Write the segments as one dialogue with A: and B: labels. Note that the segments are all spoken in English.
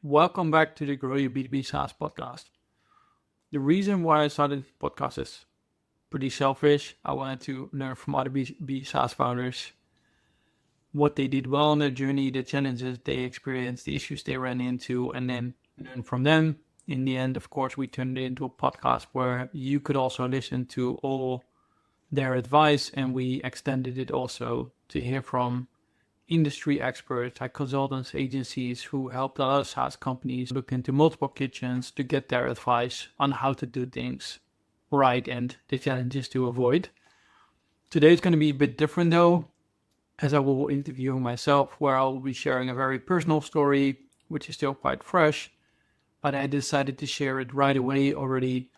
A: Welcome back to the Grow Your B2B SaaS podcast. The reason why I started this podcast is pretty selfish. I wanted to learn from other B2B SaaS founders what they did well on their journey, the challenges they experienced, the issues they ran into, and then learn from them. In the end, of course, we turned it into a podcast where you could also listen to all their advice, and we extended it also to hear from industry experts like consultants, agencies who helped other SaaS companies look into multiple kitchens to get their advice on how to do things right and the challenges to avoid. Today is going to be a bit different though, as I will be interviewing myself, where I will be sharing a very personal story, which is still quite fresh, but I decided to share it right away already,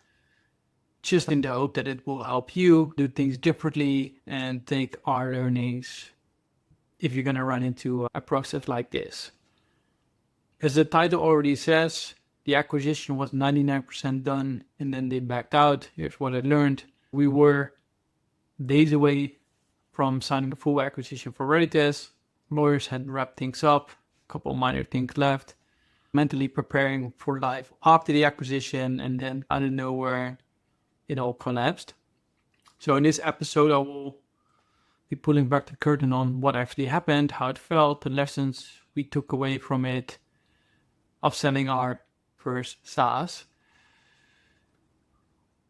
A: just in the hope that it will help you do things differently and take our learnings if you're going to run into a process like this. As the title already says, the acquisition was 99% done and then they backed out. Here's what I learned. We were days away from signing the full acquisition for Reditus. Lawyers had wrapped things up, a couple minor things left, mentally preparing for life after the acquisition, and then out of nowhere, it all collapsed. So in this episode, I will be pulling back the curtain on what actually happened, how it felt, the lessons we took away from it, of selling our first SaaS.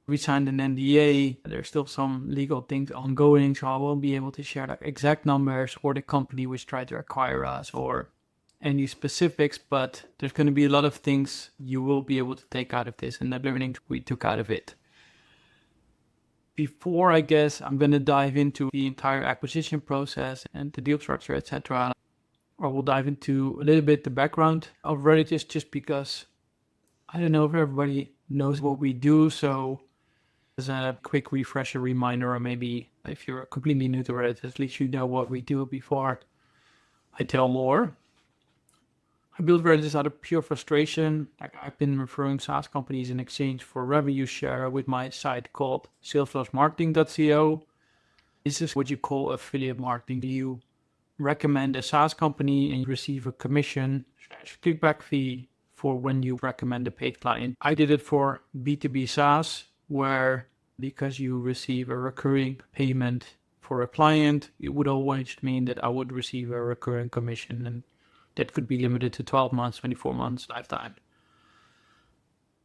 A: We signed an NDA. There's still some legal things ongoing, so I won't be able to share like exact numbers or the company which tried to acquire us or any specifics, but there's going to be a lot of things you will be able to take out of this and the learnings we took out of it. Before, I guess, I'm going to dive into the entire acquisition process and the deal structure, etc. I will dive into a little bit the background of Reditus, just because I don't know if everybody knows what we do. So as a quick refresher reminder, or maybe if you're completely new to Reditus, at least you know what we do before I tell more. I built Reditus out of pure frustration. Like, I've been referring SaaS companies in exchange for revenue share with my site called salesforcemarketing.co. This is what you call affiliate marketing. You recommend a SaaS company and you receive a commission / kickback fee for when you recommend a paid client. I did it for B2B SaaS, where because you receive a recurring payment for a client, it would always mean that I would receive a recurring commission, and that could be limited to 12 months, 24 months, lifetime.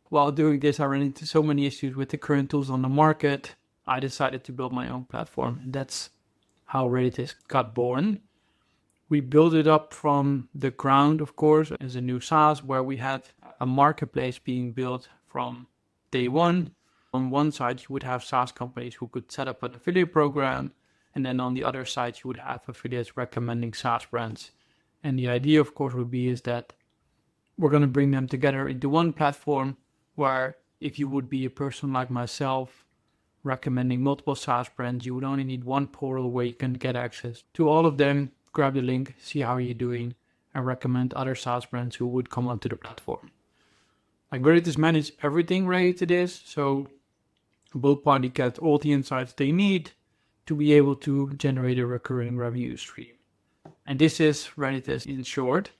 A: While doing this, I ran into so many issues with the current tools on the market. I decided to build my own platform, and that's how Reditus got born. We built it up from the ground, of course, as a new SaaS, where we had a marketplace being built from day one. On one side, you would have SaaS companies who could set up an affiliate program, and then on the other side, you would have affiliates recommending SaaS brands. And the idea, of course, would be is that we're going to bring them together into one platform where if you would be a person like myself recommending multiple SaaS brands, you would only need one portal where you can get access to all of them, grab the link, see how you're doing, and recommend other SaaS brands who would come onto the platform. Like, Reditus manages everything related to this, so both parties get all the insights they need to be able to generate a recurring revenue stream. And this is Reditus in short.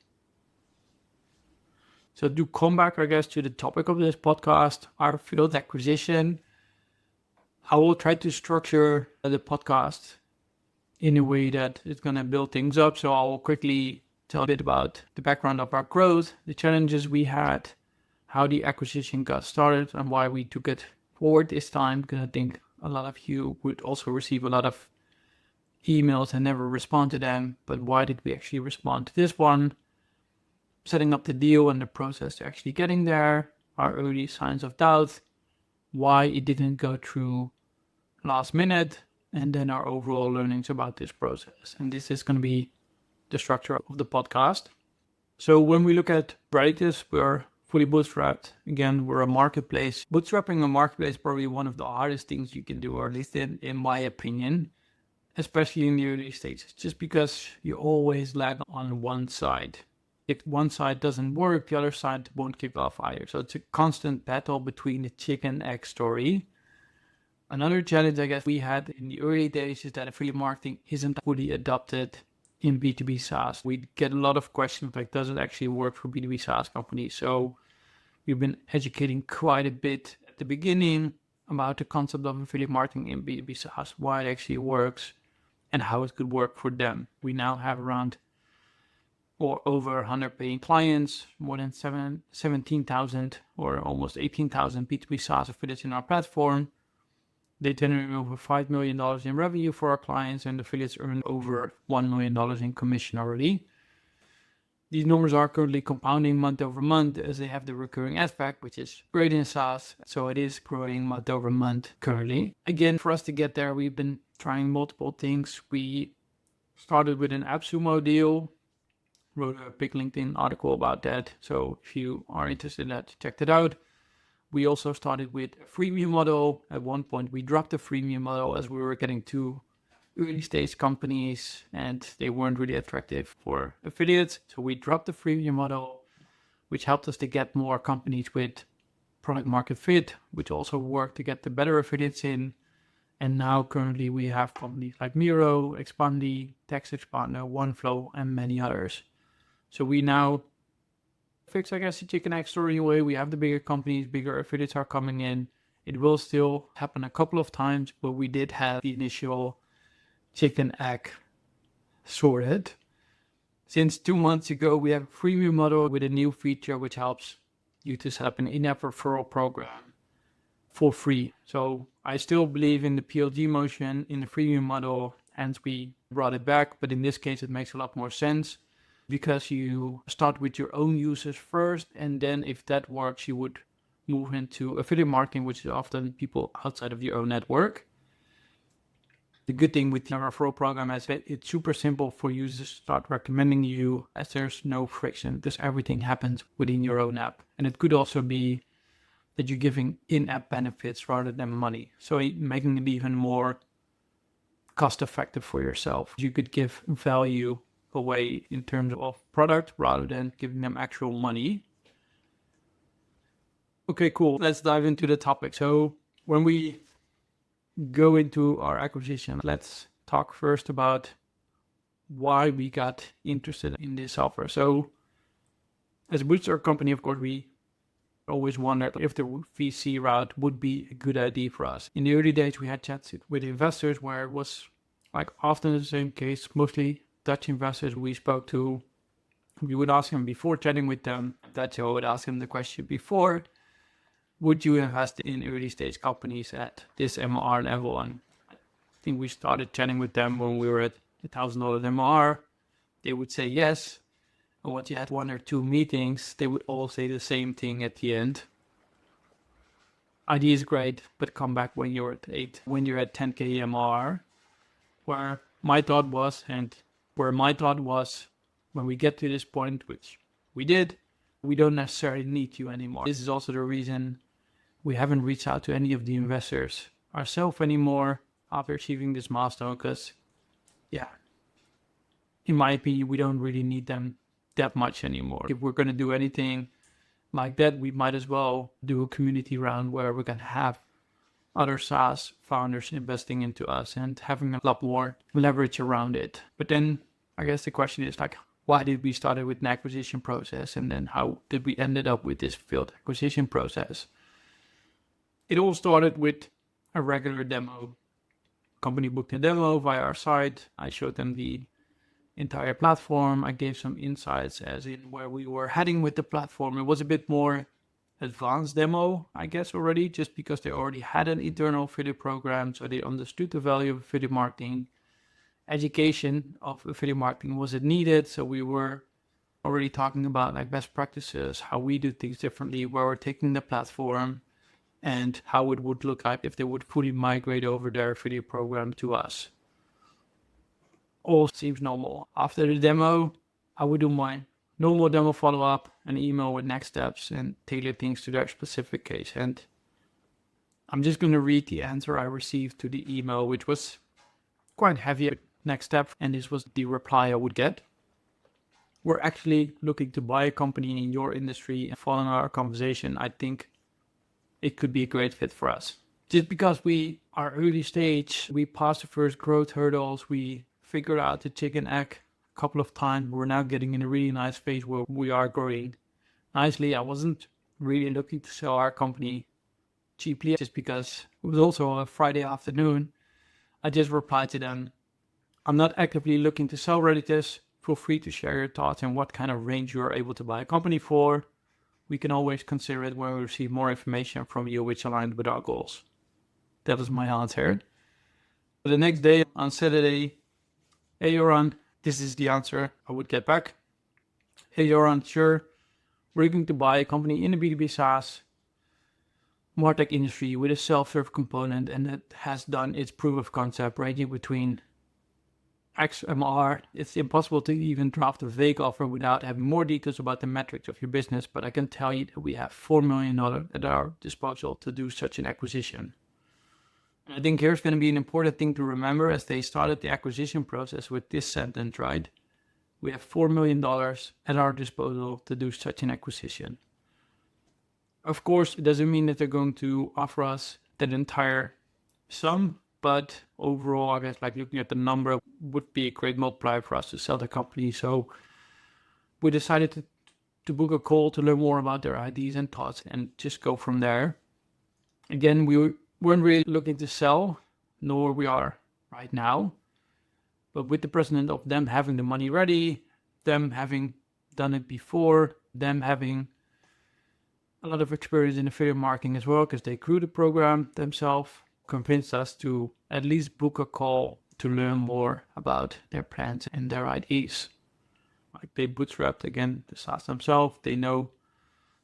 A: So to come back, I guess, to the topic of this podcast, our failed acquisition, I will try to structure the podcast in a way that it's going to build things up. So I will quickly tell a bit about the background of our growth, the challenges we had, how the acquisition got started, and why we took it forward this time, because I think a lot of you would also receive a lot of emails and never respond to them. But why did we actually respond to this one? Setting up the deal and the process to actually getting there, our early signs of doubt, why it didn't go through last minute, and then our overall learnings about this process. And this is going to be the structure of the podcast. So when we look at Reditus, we're fully bootstrapped. Again, we're a marketplace. Bootstrapping a marketplace is probably one of the hardest things you can do, or at least in my opinion, especially in the early stages, just because you always lag on one side. If one side doesn't work, the other side won't kick off either. So it's a constant battle between the chicken egg story. Another challenge I guess we had in the early days is that affiliate marketing isn't fully adopted in B2B SaaS. We get a lot of questions like, does it actually work for B2B SaaS companies? So we've been educating quite a bit at the beginning about the concept of affiliate marketing in B2B SaaS, why it actually works, and how it could work for them. We now have around or over 100 paying clients, more than 17,000 or almost 18,000 B2B SaaS affiliates in our platform. They generate over $5 million in revenue for our clients, and affiliates earn over $1 million in commission already. These numbers are currently compounding month over month as they have the recurring aspect, which is great in SaaS. So it is growing month over month currently. Again, for us to get there, we've been trying multiple things. We started with an AppSumo deal, wrote a big LinkedIn article about that. So if you are interested in that, check that out. We also started with a freemium model. At one point, we dropped the freemium model as we were getting too early stage companies and they weren't really attractive for affiliates. So we dropped the freemium model, which helped us to get more companies with product market fit, which also worked to get the better affiliates in. And now currently we have companies like Miro, Expandi, Text Expander, OneFlow, and many others. So we now fix, I guess, the chicken egg story in a way. We have the bigger companies, bigger affiliates are coming in. It will still happen a couple of times, but we did have the initial chicken egg sorted. Since 2 months ago, we have a freemium model with a new feature which helps you to set up an in-app referral program for free. So I still believe in the PLG motion in the freemium model, hence we brought it back. But in this case, it makes a lot more sense because you start with your own users first, and then if that works, you would move into affiliate marketing, which is often people outside of your own network. The good thing with the referral program is that it's super simple for users to start recommending you as there's no friction because everything happens within your own app. And it could also be that you're giving in-app benefits rather than money. So making it even more cost effective for yourself. You could give value away in terms of product rather than giving them actual money. Okay, cool. Let's dive into the topic. So when we go into our acquisition, let's talk first about why we got interested in this software. So as a bootstrap company, of course, we always wondered if the VC route would be a good idea for us. In the early days, we had chats with investors where it was like often the same case, mostly Dutch investors we spoke to. We would ask them before chatting with them, Dutch would ask them the question before, would you invest in early stage companies at this MR level? And I think we started chatting with them when we were at $1,000 MR. They would say yes. And once you had 1 or 2 meetings, they would all say the same thing at the end. Idea is great, but come back when you're at 8, when you're at 10K MR. Where my thought was when we get to this point, which we did, we don't necessarily need you anymore. This is also the reason we haven't reached out to any of the investors ourselves anymore after achieving this milestone, because in my opinion, we don't really need them that much anymore. If we're going to do anything like that, we might as well do a community round where we can have other SaaS founders investing into us and having a lot more leverage around it. But then I guess the question is like, why did we start with an acquisition process, and then how did we ended up with this failed acquisition process? It all started with a regular demo. Company booked a demo via our site. I showed them the entire platform. I gave some insights as in where we were heading with the platform. It was a bit more advanced demo, I guess, already, just because they already had an internal affiliate program, so they understood the value of affiliate marketing. Education of affiliate marketing wasn't needed, so we were already talking about like best practices, how we do things differently, where we're taking the platform, and how it would look like if they would fully migrate over their affiliate program to us. All seems normal. After the demo, I would do my normal demo follow-up, an email with next steps, and tailor things to their specific case. And I'm just going to read the answer I received to the email, which was quite heavy. Next step, and this was the reply I would get. We're actually looking to buy a company in your industry, and following our conversation, I think it could be a great fit for us. Just because we are early stage, we passed the first growth hurdles, we figured out the chicken egg couple of times. We're now getting in a really nice phase where we are growing nicely. I wasn't really looking to sell our company cheaply just because it was also a Friday afternoon. I just replied to them, I'm not actively looking to sell Reditus. Feel free to share your thoughts and what kind of range you are able to buy a company for. We can always consider it when we receive more information from you which aligned with our goals. That was my answer. The next day on Saturday, hey Joran, this is the answer I would get back. Hey Joran, sure, we're going to buy a company in the B2B SaaS MarTech industry with a self-serve component, and that has done its proof of concept ranging between XMR. It's impossible to even draft a vague offer without having more details about the metrics of your business, but I can tell you that we have $4 million at our disposal to do such an acquisition. And I think here's going to be an important thing to remember as they started the acquisition process with this sentence, right? We have $4 million at our disposal to do such an acquisition. Of course, it doesn't mean that they're going to offer us that entire sum, but overall, I guess like looking at the number would be a great multiplier for us to sell the company. So we decided to book a call to learn more about their ideas and thoughts and just go from there. Again, we weren't really looking to sell, nor we are right now. But with the precedent of them having the money ready, them having done it before, them having a lot of experience in affiliate marketing as well, because they grew the program themselves, convinced us to at least book a call to learn more about their plans and their ideas. Like they bootstrapped again the SaaS themselves. They know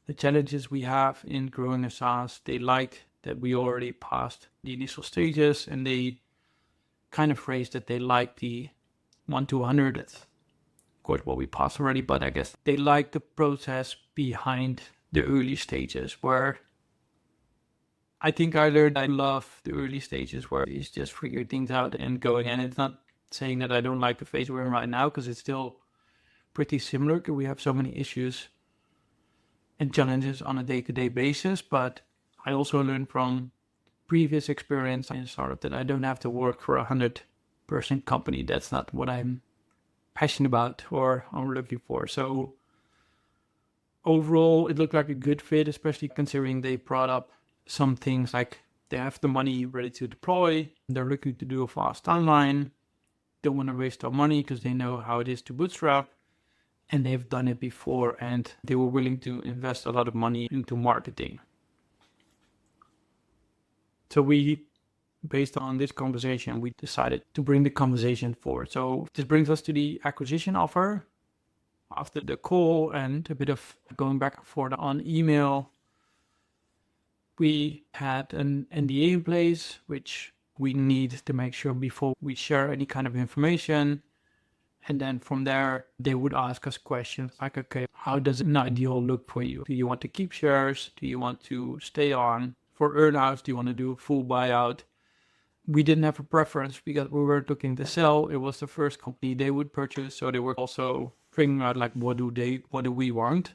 A: the challenges we have in growing a SaaS. They liked that we already passed the initial stages, and they kind of phrased that they liked the 1 to 100. That's of course what we passed already, but I guess they liked the process behind the early stages, where I think I learned I love the early stages where it's just figuring things out and going. And it's not saying that I don't like the phase we're in right now, because it's still pretty similar. We have so many issues and challenges on a day-to-day basis, but I also learned from previous experience in startup that I don't have to work for a 100-person company. That's not what I'm passionate about or I'm looking for. So overall, it looked like a good fit, especially considering they brought up some things like they have the money ready to deploy. They're looking to do a fast timeline. Don't want to waste our money because they know how it is to bootstrap. And they've done it before, and they were willing to invest a lot of money into marketing. So based on this conversation, we decided to bring the conversation forward. So this brings us to the acquisition offer. After the call and a bit of going back and forth on email, we had an NDA in place, which we need to make sure before we share any kind of information. And then from there, they would ask us questions like, okay, how does an ideal look for you? Do you want to keep shares? Do you want to stay on? For earnouts, do you want to do a full buyout? We didn't have a preference because we weren't looking to sell. It was the first company they would purchase. So they were also figuring out like, what do we want?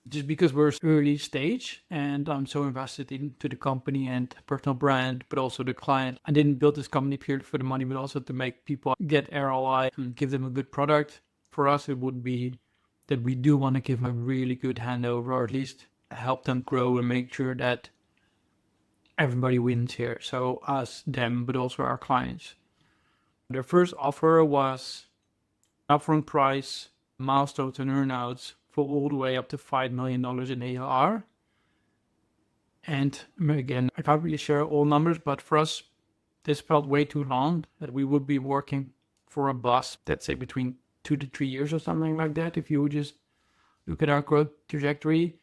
A: Just because we're early stage and I'm so invested into the company and personal brand, but also the client. I didn't build this company purely for the money, but also to make people get ROI and give them a good product. For us, it would be that we do want to give them a really good handover, or at least help them grow and make sure that everybody wins here. So us, them, but also our clients. Their first offer was upfront price, milestones and earnouts for all the way up to $5 million in ARR. And again, I can't really share all numbers, but for us, this felt way too long that we would be working for a boss, let's say between 2 to 3 years or something like that. If you would just look at our growth trajectory,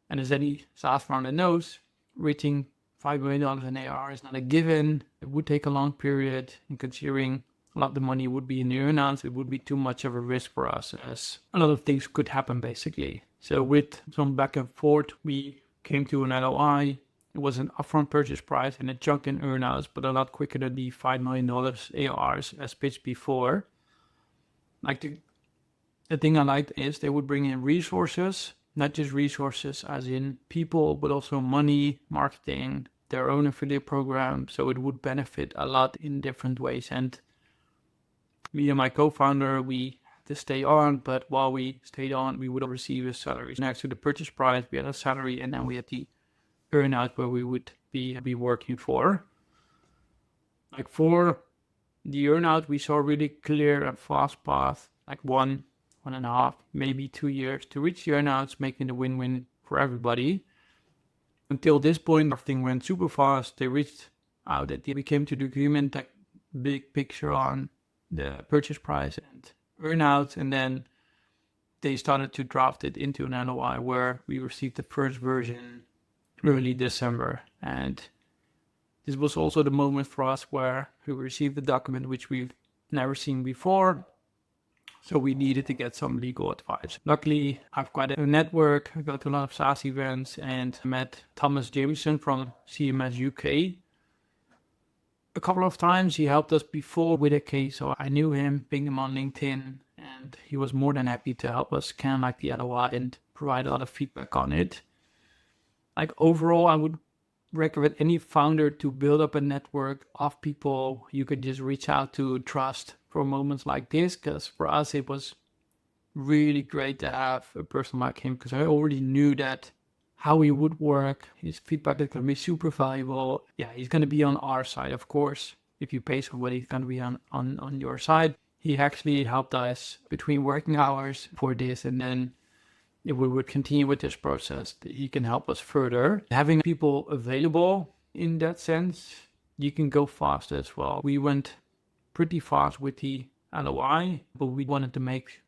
A: and as any SaaS founder knows, reaching $5 million in ARR is not a given. It would take a long period, and considering a lot of the money would be in the earnouts, it would be too much of a risk for us, as a lot of things could happen basically. So with some back and forth, we came to an LOI. It was an upfront purchase price and a chunk in earnouts, but a lot quicker than the $5 million ARRs as pitched before. Like the thing I liked is they would bring in resources, not just resources as in people, but also money, marketing, their own affiliate program. So it would benefit a lot in different ways. And Me and my co-founder, we had to stay on, but while we stayed on, we would receive a salary. Next to the purchase price, we had a salary, and then we had the earnout where we would be working for. Like for the earnout, we saw a really clear and fast path, like 1.5, maybe 2 years to reach the earnouts, making the win-win for everybody. Until this point, everything went super fast. They reached out that we came to the agreement, like big picture on the purchase price and earnout, and then they started to draft it into an LOI where we received the first version early December. And this was also the moment for us where we received the document which we've never seen before. So we needed to get some legal advice. Luckily, I've got a network. I go to a lot of SaaS events and met Thomas Jameson from CMS UK. A couple of times he helped us before with a case, so I knew him, pinged him on LinkedIn, and he was more than happy to help us scan like the LOI and provide a lot of feedback on it. Like overall, I would recommend any founder to build up a network of people you could just reach out to, trust for moments like this, because for us it was really great to have a person like him, because I already knew that how he would work, his feedback is going to be super valuable. Yeah, he's going to be on our side, of course. If you pay somebody, he's going to be on your side. He actually helped us between working hours for this, and then if we would continue with this process, he can help us further. Having people available in that sense, you can go fast as well. We went pretty fast with the LOI, but we wanted to make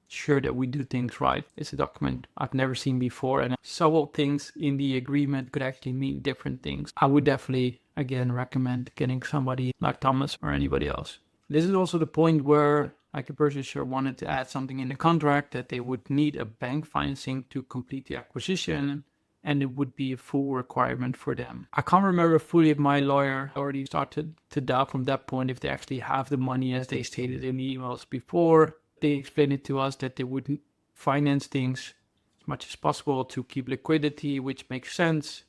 A: sure that we do things right. It's a document I've never seen before, and several things in the agreement could actually mean different things. I would definitely, again, recommend getting somebody like Thomas or anybody else. This is also the point where like a purchaser wanted to add something in the contract that they would need a bank financing to complete the acquisition, and it would be a full requirement for them. I can't remember fully if my lawyer already started to doubt from that point if they actually have the money as they stated in the emails before. They explained it to us that they would finance things as much as possible to keep liquidity, which makes sense.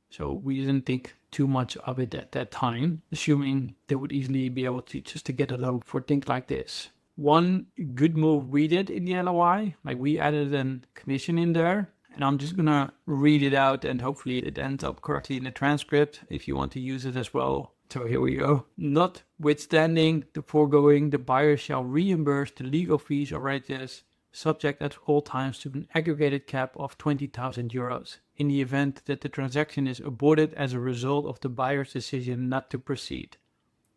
A: So we didn't think too much of it at that time, assuming they would easily be able to just to get a loan for things like this. One good move we did in the LOI, like we added a commission in there, and I'm just gonna read it out and hopefully it ends up correctly in the transcript if you want to use it as well. So here we go. Notwithstanding the foregoing, the buyer shall reimburse the legal fees of Reditus, subject at all times to an aggregated cap of 20,000 euros in the event that the transaction is aborted as a result of the buyer's decision not to proceed.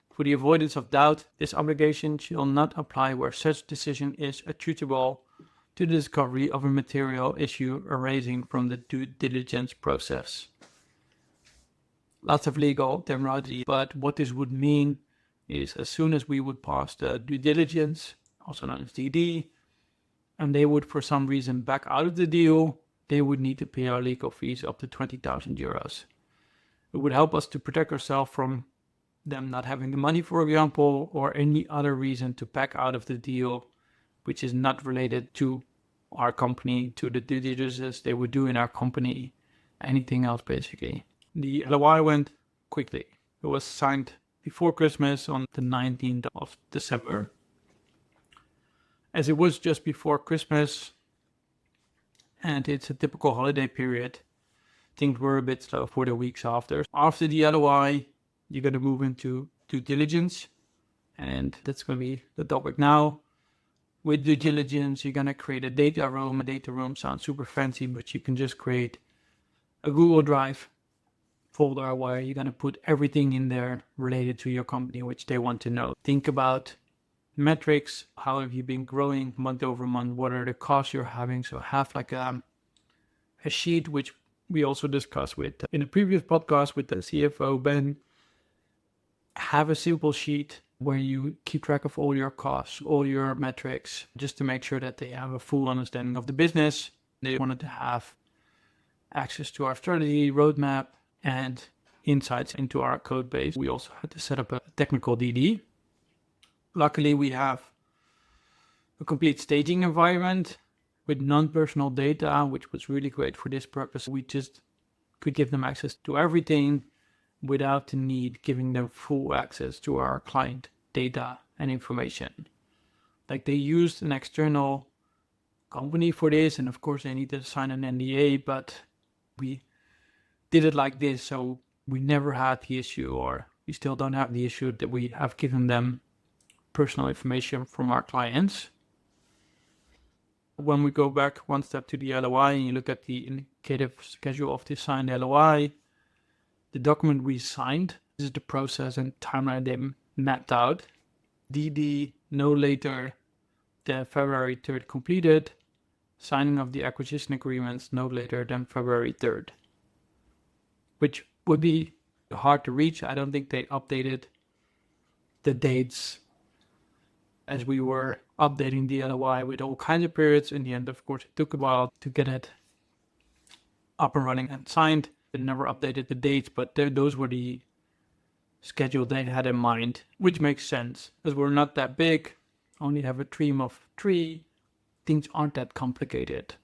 A: For the avoidance of doubt, this obligation shall not apply where such decision is attributable to the discovery of a material issue arising from the due diligence process. Lots of legal terminology, but what this would mean is as soon as we would pass the due diligence, also known as DD, and they would for some reason back out of the deal, they would need to pay our legal fees up to 20,000 euros. It would help us to protect ourselves from them not having the money, for example, or any other reason to back out of the deal, which is not related to our company, to the due diligence they would do in our company, anything else basically. The LOI went quickly. It was signed before Christmas on the 19th of December. As it was just before Christmas and it's a typical holiday period, things were a bit slow for the weeks after. After the LOI, you're going to move into due diligence, and that's going to be the topic now. With due diligence, you're going to create a data room. A data room sounds super fancy, but you can just create a Google Drive folder where you're going to put everything in there related to your company, which they want to know. Think about metrics. How have you been growing month over month? What are the costs you're having? So have like a sheet, which we also discussed with in a previous podcast with the CFO, Ben. Have a simple sheet where you keep track of all your costs, all your metrics, just to make sure that they have a full understanding of the business. They wanted to have access to our strategy, roadmap, and insights into our code base. We also had to set up a technical DD. Luckily, we have a complete staging environment with non-personal data, which was really great for this purpose. We just could give them access to everything without the need giving them full access to our client data and information. Like they used an external company for this, and of course they needed to sign an NDA, but we did it like this, so we never had the issue, or we still don't have the issue that we have given them personal information from our clients. When we go back one step to the LOI and you look at the indicative schedule of the signed LOI, the document we signed, this is the process and timeline they mapped out. DD no later than February 3rd completed, signing of the acquisition agreements no later than February 3rd, which would be hard to reach. I don't think they updated the dates as we were updating the LOI with all kinds of periods. In the end, of course, it took a while to get it up and running and signed. They never updated the dates, but those were the schedule they had in mind, which makes sense because we're not that big, only have a team of 3. Things aren't that complicated.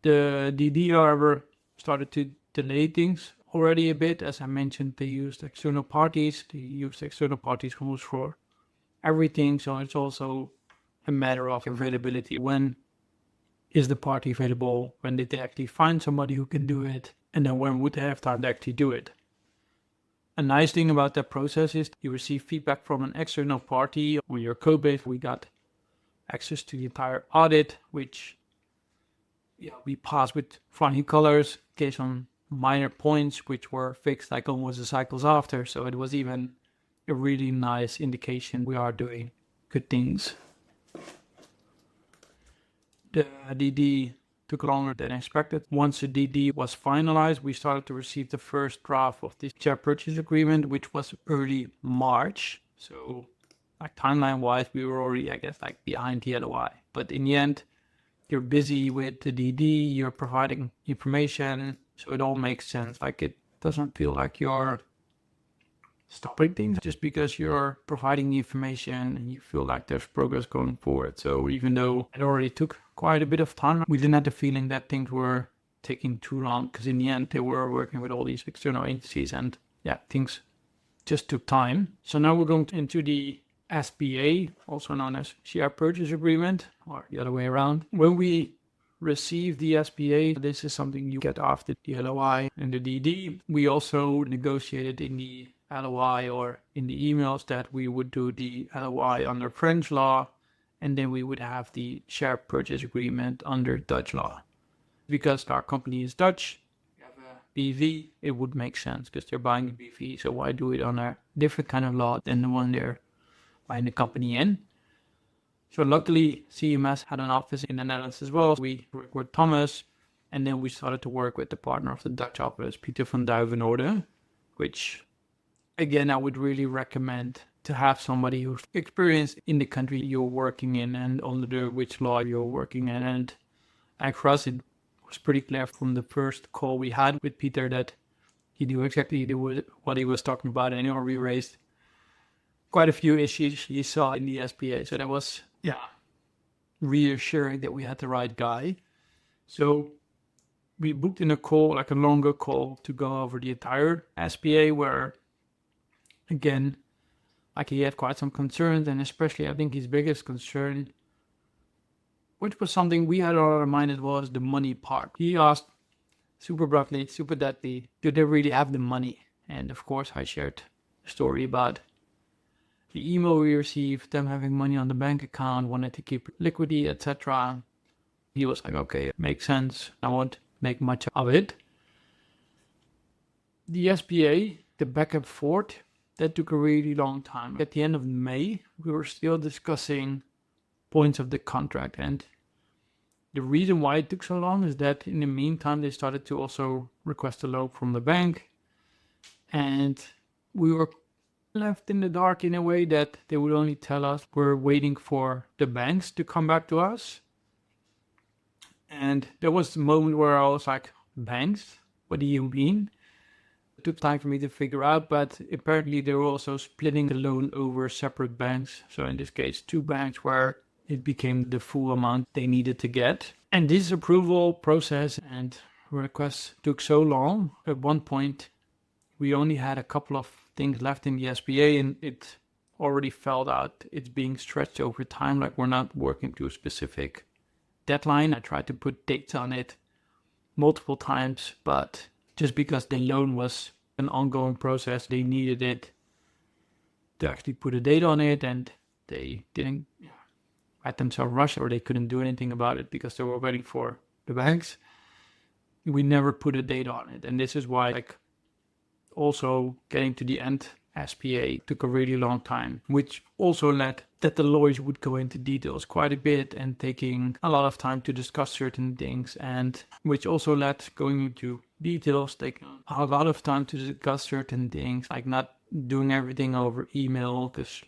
A: The DD, however, started to delay things already a bit. As I mentioned, they used external parties. They used external parties almost for everything, so it's also a matter of availability. When is the party available? When did they actually find somebody who can do it? And then when would they have time to actually do it? A nice thing about that process is you receive feedback from an external party on your code base. We got access to the entire audit, which we passed with flying colors, in case on minor points which were fixed like almost the cycles after. So it was even a really nice indication we are doing good things. The DD took longer than expected. Once the DD was finalized, we started to receive the first draft of this share purchase agreement, which was early March. So like timeline wise, we were already, I guess, like behind the LOI. But in the end, you're busy with the DD, you're providing information, so it all makes sense. Like it doesn't feel like you're stopping things just because you're providing the information and you feel like there's progress going forward. So even though it already took quite a bit of time, we didn't have the feeling that things were taking too long, because in the end they were working with all these external entities and things just took time. So now we're going into the SPA, also known as share purchase agreement, or the other way around. When we receive the SPA, this is something you get after the LOI and the DD. We also negotiated in the LOI or in the emails that we would do the LOI under French law, and then we would have the share purchase agreement under Dutch law. Because our company is Dutch, we have a BV, it would make sense because they're buying a BV, so why do it on a different kind of law than the one they're buying the company in? So luckily, CMS had an office in the Netherlands as well. We worked with Thomas, and then we started to work with the partner of the Dutch office, Pieter van Duivenorde, which, again, I would really recommend to have somebody who's experienced in the country you're working in and under which law you're working in. And for us, it was pretty clear from the first call we had with Peter that he knew exactly what he was talking about, and we raised quite a few issues he saw in the SPA. So that was, reassuring that we had the right guy. So we booked in a call, like a longer call, to go over the entire SPA, where, again, like he had quite some concerns, and especially I think his biggest concern, which was something we had on our mind, it was the money part. He asked super bluntly, super deadly, do they really have the money? And of course I shared a story about the email we received, them having money on the bank account, wanted to keep liquidity, etc. He was like, okay, it makes sense. I won't make much of it. The SPA, the back and forth, that took a really long time. At the end of May, we were still discussing points of the contract. And the reason why it took so long is that in the meantime, they started to also request a loan from the bank. And we were left in the dark in a way that they would only tell us we're waiting for the banks to come back to us. And there was the moment where I was like, banks? What do you mean? It took time for me to figure out, but apparently they were also splitting the loan over separate banks. So in this case, 2 banks where it became the full amount they needed to get. And this approval process and requests took so long. At one point, we only had a couple of things left in the SPA, and it already felt out it's being stretched over time, like we're not working to a specific deadline. I tried to put dates on it multiple times, but just because the loan was an ongoing process, they needed it to actually put a date on it, and they didn't let themselves rush, or they couldn't do anything about it because they were waiting for the banks. We never put a date on it, and this is why, like, also getting to the end SPA took a really long time, which also led that the lawyers would go into details quite a bit and taking a lot of time to discuss certain things, and which also led going into details taking a lot of time to discuss certain things, like not doing everything over email, because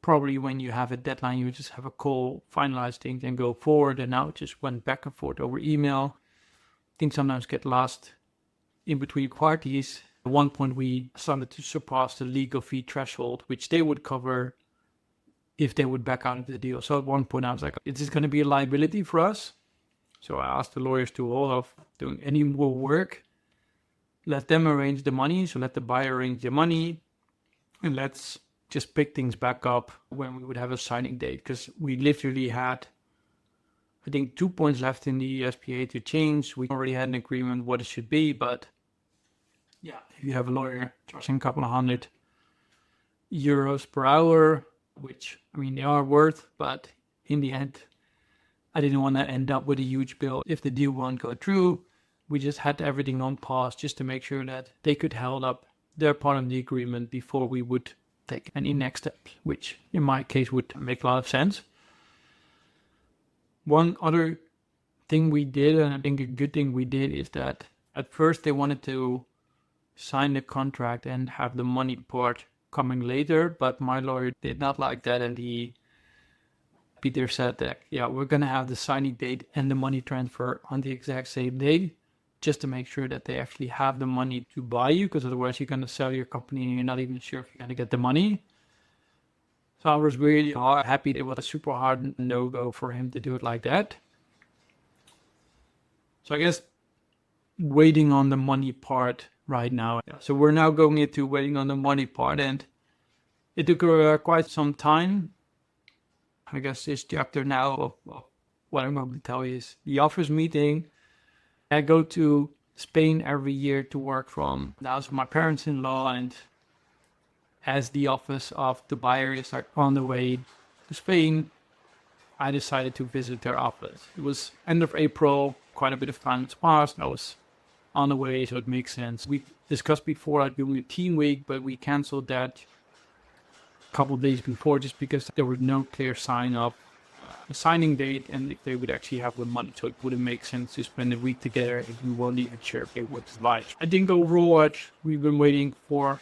A: probably when you have a deadline, you just have a call, finalize things, and go forward. And now it just went back and forth over email. Things sometimes get lost in between parties. At one point, we started to surpass the legal fee threshold, which they would cover if they would back out of the deal. So at one point, I was like, is this going to be a liability for us? So I asked the lawyers to hold off doing any more work, let them arrange the money, so let the buyer arrange the money, and let's just pick things back up when we would have a signing date. Because we literally had, I think, 2 points left in the SPA to change. We already had an agreement what it should be, but yeah, if you have a lawyer charging a couple of €100 per hour, which, I mean, they are worth, but in the end, I didn't want to end up with a huge bill if the deal won't go through. We just had everything on pause just to make sure that they could hold up their part of the agreement before we would take any next step, which in my case would make a lot of sense. One other thing we did, and I think a good thing we did, is that at first they wanted to sign the contract and have the money part coming later, but my lawyer did not like that, and Peter said that, yeah, we're going to have the signing date and the money transfer on the exact same day, just to make sure that they actually have the money to buy you, because otherwise you're going to sell your company and you're not even sure if you're going to get the money. So I was really happy. It was a super hard no-go for him to do it like that. So I guess waiting on the money part right now. So we're now going into waiting on the money part, and it took quite some time. I guess this chapter now of what I'm going to tell you is the office meeting. I go to Spain every year to work from the house of my parents-in-law, and as the office of the buyer is like on the way to Spain, I decided to visit their office. It was end of April, quite a bit of time has passed. I was on the way, so it makes sense. We discussed before I'd doing a team week, but we canceled that a couple of days before just because there was no clear sign of a signing date and if they would actually have the money, so it wouldn't make sense to spend a week together if we weren't even sure what it's like. I think overall we've been waiting for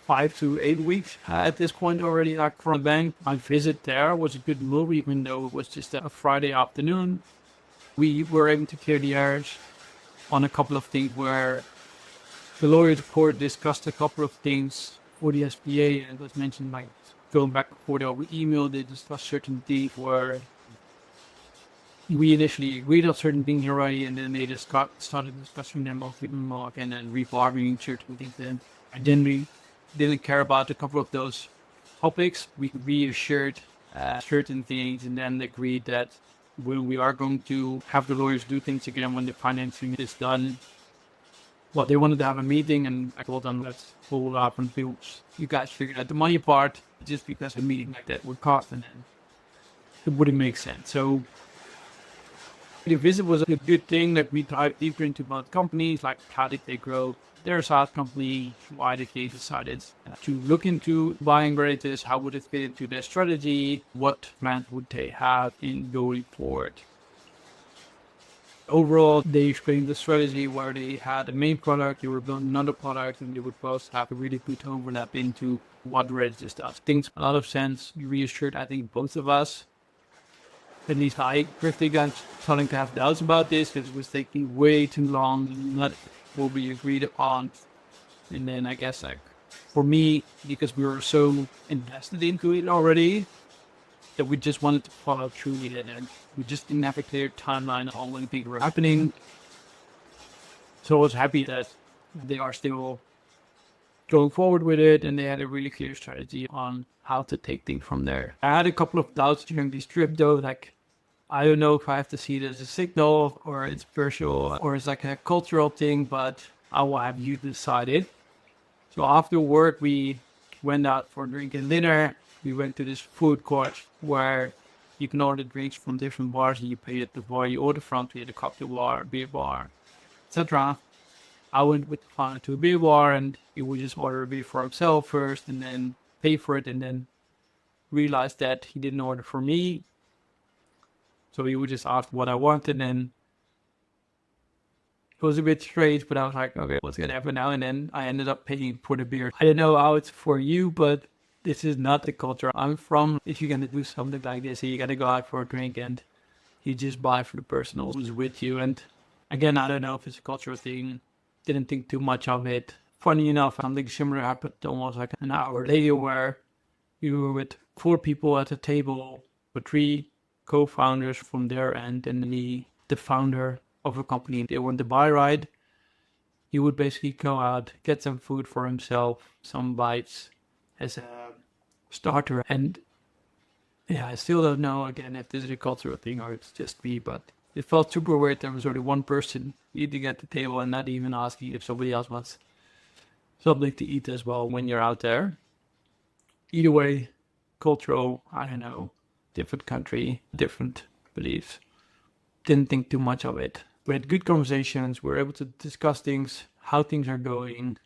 A: 5 to 8 weeks at this point already, like, from the bank. My visit there was a good move, even though it was just a Friday afternoon. We were able to clear the errors on a couple of things where the lawyers court discussed a couple of things for the SPA, and it was mentioned, like, going back and forth over email. They discussed certain things where we initially agreed on certain things already, and then they just started discussing them off and then rebargaining certain things. Then I didn't care about a couple of those topics. We reassured certain things, and then agreed that when we are going to have the lawyers do things again when the financing is done, well, they wanted to have a meeting, and I told them, let's hold up until you guys figure out the money part, just because a meeting like that would cost, and then it wouldn't make sense. So the visit was a good thing that we dive deeper into both companies, like how did they grow their SaaS company, why did they decided to look into buying Reditus, how would it fit into their strategy, what plans would they have in going forward. Overall, they explained the strategy where they had a main product, they were building another product, and they would both have a really good overlap into what Reditus does. Things a lot of sense. You reassured, I think, both of us. At least I personally got starting to have doubts about this because it was taking way too long, not what we agreed upon. And then I guess, like, for me, because we were so invested into it already, that we just wanted to follow through with it, and we just didn't have a clear timeline on when things were happening. So I was happy that they are still going forward with it, and they had a really clear strategy on how to take things from there. I had a couple of doubts during this trip though, like I don't know if I have to see it as a signal or it's virtual or it's like a cultural thing, but I will have you decided. So after work, we went out for drinking dinner. We went to this food court where you can order drinks from different bars and you pay at the bar. You order front, we had a cocktail bar, beer bar, etc. I went with the founder to a beer bar and he would just order a beer for himself first and then pay for it and then realized that he didn't order for me. So he would just ask what I wanted and it was a bit strange, but I was like, okay, what's gonna happen now? And then I ended up paying for the beer. I don't know how it's for you, but this is not the culture I'm from. If you're gonna do something like this, you gotta go out for a drink and you just buy for the person who's with you. And again, I don't know if it's a cultural thing. Didn't think too much of it. Funny enough, something similar happened almost like an hour later where we were with 4 people at a table, with 3 co-founders from their end and the founder of a company. They went to buy ride. He would basically go out, get some food for himself, some bites as a starter. And yeah, I still don't know again if this is a cultural thing or it's just me, but it felt super weird. There was only one person eating at the table and not even asking if somebody else wants something to eat as well when you're out there. Either way, cultural, I don't know, different country, different beliefs. Didn't think too much of it. We had good conversations. We were able to discuss things, how things are going.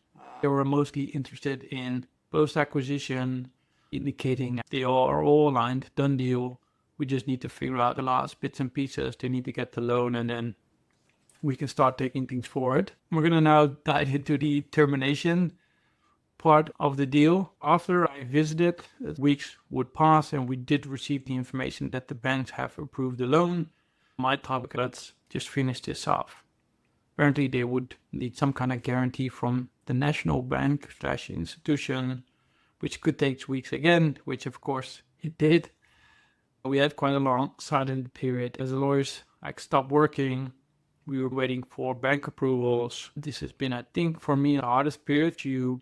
A: They were mostly interested in post-acquisition, indicating they are all aligned, done deal. We just need to figure out the last bits and pieces. They need to get the loan and then we can start taking things forward. We're going to now dive into the termination part of the deal. After I visited, weeks would pass and we did receive the information that the banks have approved the loan. My topic, let's just finish this off. Apparently they would need some kind of guarantee from the national bank / institution, which could take weeks again, which of course it did. We had quite a long silent period. As the lawyers stopped working, we were waiting for bank approvals. This has been, I think, for me, the hardest period. You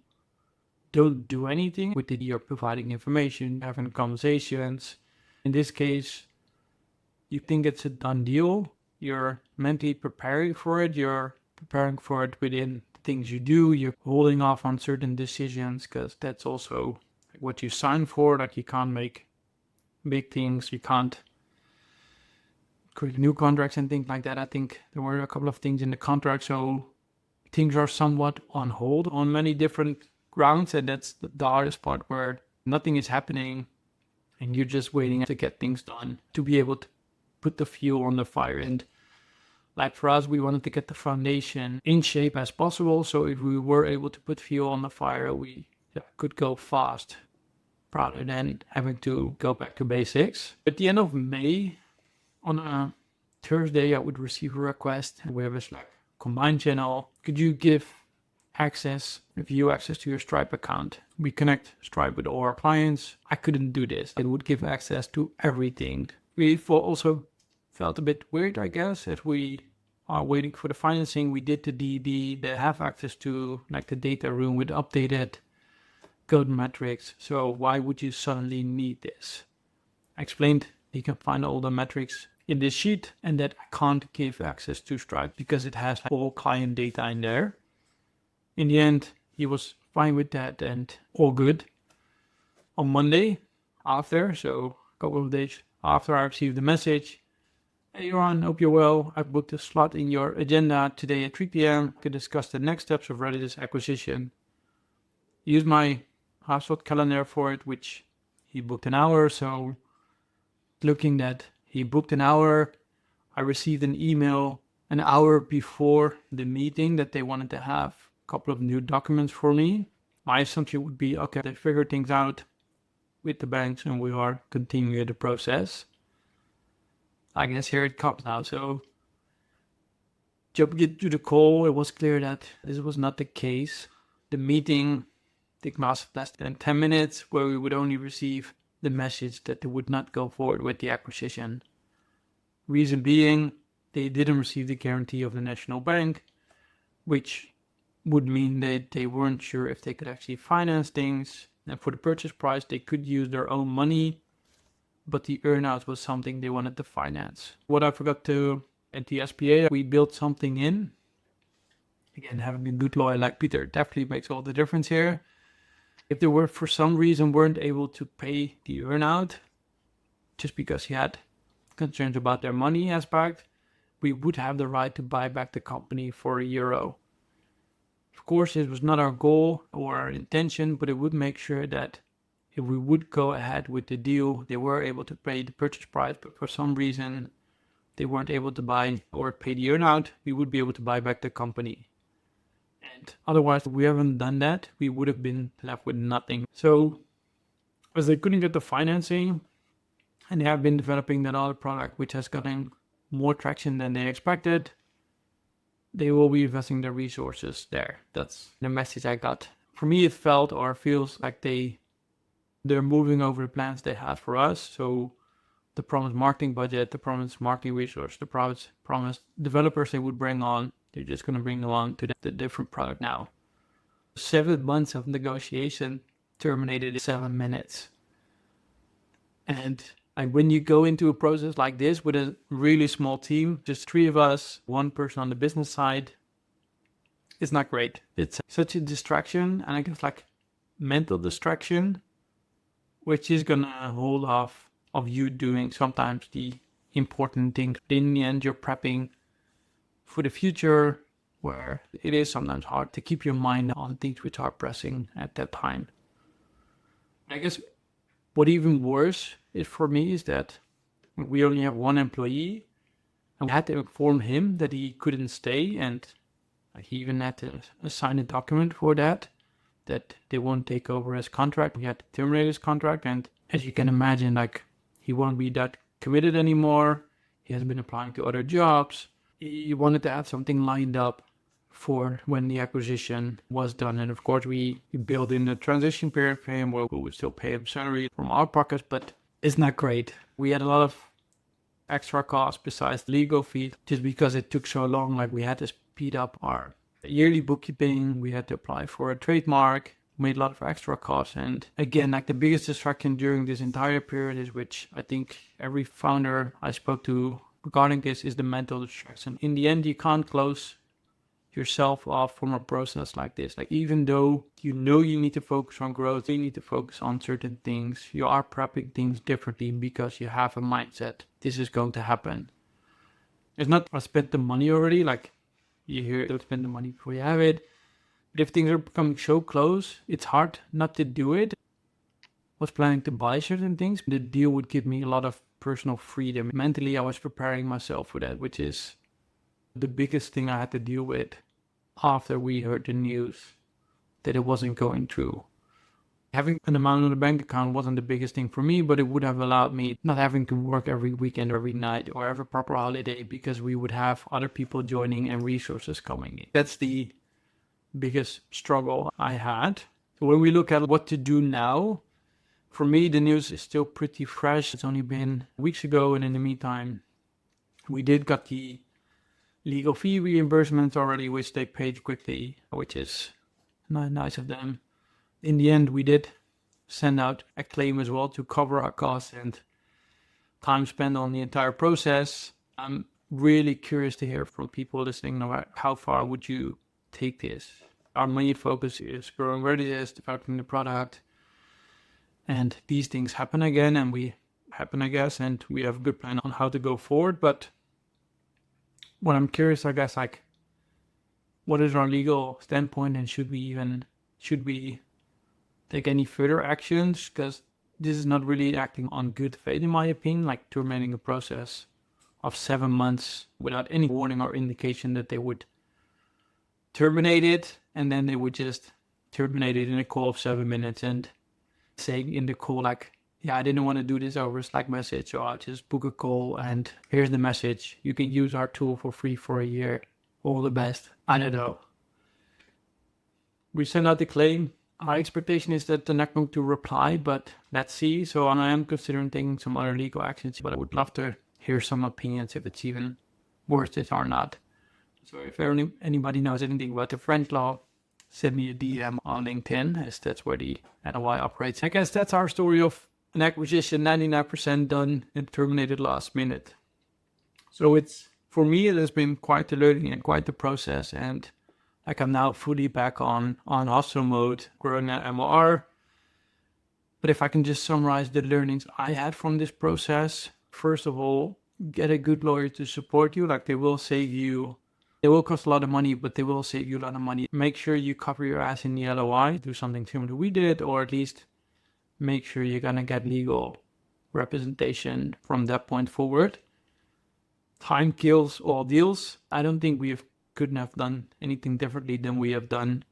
A: don't do anything with it. You're providing information, having conversations. In this case, you think it's a done deal. You're mentally preparing for it. You're preparing for it within the things you do. You're holding off on certain decisions because that's also what you sign for. Like you can't make big things. You can't create new contracts and things like that. I think there were a couple of things in the contract. So things are somewhat on hold on many different grounds. And that's the hardest part where nothing is happening and you're just waiting to get things done to be able to put the fuel on the fire. And like for us, we wanted to get the foundation in shape as possible. So if we were able to put fuel on the fire, we could go fast rather than having to go back to basics. At the end of May, on a Thursday, I would receive a request. We have a Slack combined channel. Could you give view access to your Stripe account? We connect Stripe with all our clients. I couldn't do this. It would give access to everything. We also felt a bit weird, I guess, if we are waiting for the financing. We did the DD, they have access to like the data room with updated code metrics. So why would you suddenly need this? I explained you can find all the metrics in this sheet and that I can't give access to Stripe because it has all client data in there. In the end, he was fine with that and all good. On Monday after, so a couple of days after I received the message, hey Joran, hope you're well. I booked a slot in your agenda today at 3 p.m. to discuss the next steps of Reditus acquisition. Use my half-slot calendar for it, which he booked an hour. So looking that he booked an hour, I received an email an hour before the meeting that they wanted to have a couple of new documents for me. My assumption would be, okay, they figured things out with the banks and we are continuing the process. I guess here it comes now. So jumping into the call, it was clear that this was not the case. The meeting took less than 10 minutes where we would only receive the message that they would not go forward with the acquisition. Reason being, they didn't receive the guarantee of the national bank, which would mean that they weren't sure if they could actually finance things. And for the purchase price, they could use their own money, but the earnout was something they wanted to finance. What I forgot to, at the SPA, we built something in. Again, having a good lawyer like Peter definitely makes all the difference here. If they were, for some reason, weren't able to pay the earnout, just because he had concerns about their money aspect, we would have the right to buy back the company for €1. Of course, it was not our goal or our intention, but it would make sure that if we would go ahead with the deal, they were able to pay the purchase price, but for some reason they weren't able to buy or pay the earnout, we would be able to buy back the company. And otherwise, if we haven't done that, we would have been left with nothing. So, as they couldn't get the financing, and they have been developing that other product, which has gotten more traction than they expected, they will be investing their resources there. That's the message I got. For me, it felt or feels like they're moving over the plans they had for us. So the promised marketing budget, the promised marketing resource, the promised developers they would bring on, they're just going to bring them on to the different product now. 7 months of negotiation terminated in 7 minutes. And when you go into a process like this with a really small team, just 3 of us, 1 person on the business side, it's not great. It's such a distraction, and I guess like mental distraction, which is gonna hold off of you doing sometimes the important things. In the end, you're prepping for the future, where it is sometimes hard to keep your mind on things which are pressing at that time. I guess what even worse is for me is that we only have 1 employee, and we had to inform him that he couldn't stay, and he even had to sign a document for that they won't take over his contract. We had to terminate his contract, and as you can imagine, like, he won't be that committed anymore. He has been applying to other jobs. He wanted to have something lined up for when the acquisition was done. And of course, we built in a transition period for him where we would still pay him salary from our pockets, but it's not great. We had a lot of extra costs besides legal fees, just because it took so long. Like, we had to speed up our yearly bookkeeping. We had to apply for a trademark, made a lot of extra costs. And again, like, the biggest distraction during this entire period is, which I think every founder I spoke to regarding this, is the mental distraction. In the end, you can't close yourself off from a process like this. Like, even though you know you need to focus on growth, you need to focus on certain things, you are prepping things differently because you have a mindset. This is going to happen. It's not, I spent the money already. Like, you hear, don't spend the money before you have it. But if things are becoming so close, it's hard not to do it. I was planning to buy certain things. The deal would give me a lot of personal freedom. Mentally, I was preparing myself for that, which is the biggest thing I had to deal with after we heard the news that it wasn't going through. Having an amount on the bank account wasn't the biggest thing for me, but it would have allowed me not having to work every weekend or every night or every proper holiday, because we would have other people joining and resources coming in. That's the biggest struggle I had. So when we look at what to do now, for me, the news is still pretty fresh. It's only been weeks ago, and in the meantime, we did got the legal fee reimbursement already, which they paid quickly, which is nice of them. In the end, we did send out a claim as well to cover our costs and time spent on the entire process. I'm really curious to hear from people listening about how far would you take this. Our main focus is growing Reditus, developing the product, and these things happen again, and we happen, I guess, and we have a good plan on how to go forward. But what I'm curious, I guess, like, what is our legal standpoint, and should we take any further actions? Because this is not really acting on good faith, in my opinion, like terminating a process of 7 months without any warning or indication that they would terminate it, and then they would just terminate it in a call of 7 minutes and saying in the call, like, yeah, I didn't want to do this over a Slack message, so I'll just book a call and here's the message. You can use our tool for free for a year. All the best. I don't know. We send out the claim. Our expectation is that they're not going to reply, but let's see. So I am considering taking some other legal actions, but I would love to hear some opinions if it's even worth it or not. So if anybody knows anything about the French law, send me a DM on LinkedIn, as that's where the NOI operates. I guess that's our story of an acquisition 99% done and terminated last minute. So for me, it has been quite the learning and quite the process. And like I'm now fully back on hustle mode, growing at MOR. But if I can just summarize the learnings I had from this process, first of all, get a good lawyer to support you. Like they will cost a lot of money, but they will save you a lot of money. Make sure you cover your ass in the LOI, do something similar to we did, or at least make sure you're gonna get legal representation from that point forward. Time kills all deals. I don't think couldn't have done anything differently than we have done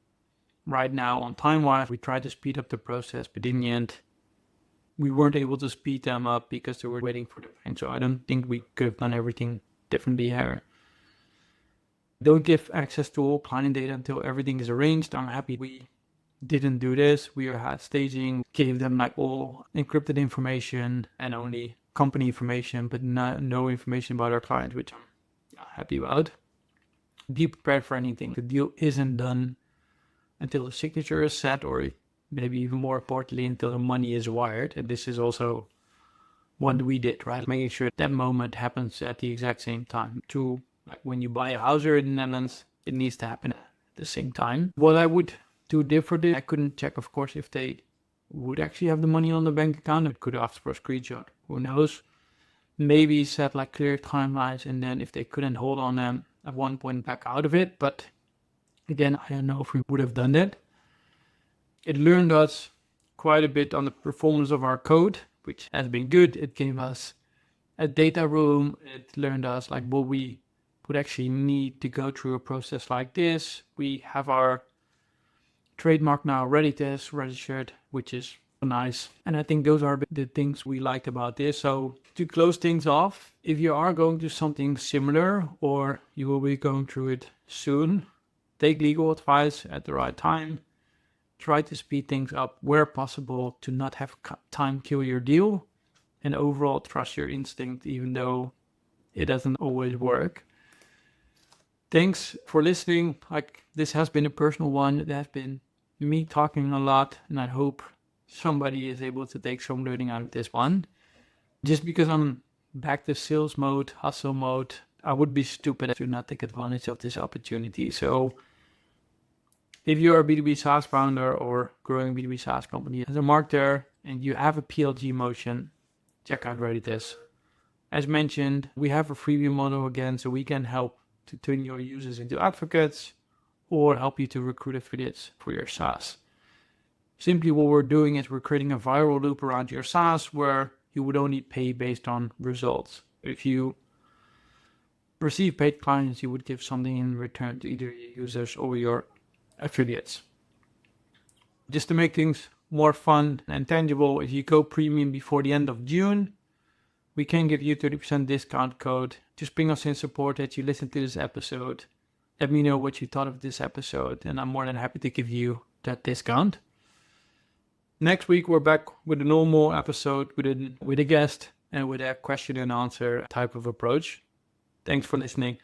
A: right now on time-wise. We tried to speed up the process, but in the end, we weren't able to speed them up because they were waiting for the bank. So I don't think we could have done everything differently here. Don't give access to all client data until everything is arranged. I'm happy we didn't do this. We had staging, gave them like all encrypted information and only company information, but no information about our client, which I'm happy about. Be prepared for anything. The deal isn't done until the signature is set, or maybe even more importantly, until the money is wired. And this is also what we did, right? Making sure that moment happens at the exact same time. Like when you buy a house here in the Netherlands, it needs to happen at the same time. What I would do differently, I couldn't check, of course, if they would actually have the money on the bank account. I could ask for a screenshot. Who knows? Maybe set like clear timelines, and then if they couldn't hold on them at one point, back out of it. But again, I don't know if we would have done that. It learned us quite a bit on the performance of our code, which has been good. It gave us a data room. It learned us like what we would actually need to go through a process like this. We have our trademark now, Reditus, registered, which is nice. And I think those are the things we liked about this. So to close things off, if you are going to something similar or you will be going through it soon, take legal advice at the right time. Try to speed things up where possible to not have time kill your deal. And overall, trust your instinct, even though it doesn't always work. Thanks for listening. Like, this has been a personal one. It has been me talking a lot, and I hope somebody is able to take some learning out of this one. Just because I'm back to sales mode, hustle mode, I would be stupid to not take advantage of this opportunity. So if you're a B2B SaaS founder or growing B2B SaaS company as a marketer and you have a PLG motion, check out Reditus. As mentioned, we have a freemium model again, so we can help to turn your users into advocates or help you to recruit affiliates for your SaaS. Simply what we're doing is we're creating a viral loop around your SaaS where you would only pay based on results. If you receive paid clients, you would give something in return to either your users or your affiliates. Just to make things more fun and tangible, if you go premium before the end of June, we can give you 30% discount code. Just ping us in support that you listened to this episode. Let me know what you thought of this episode, and I'm more than happy to give you that discount. Next week, we're back with a normal episode with a guest and with a question and answer type of approach. Thanks for listening.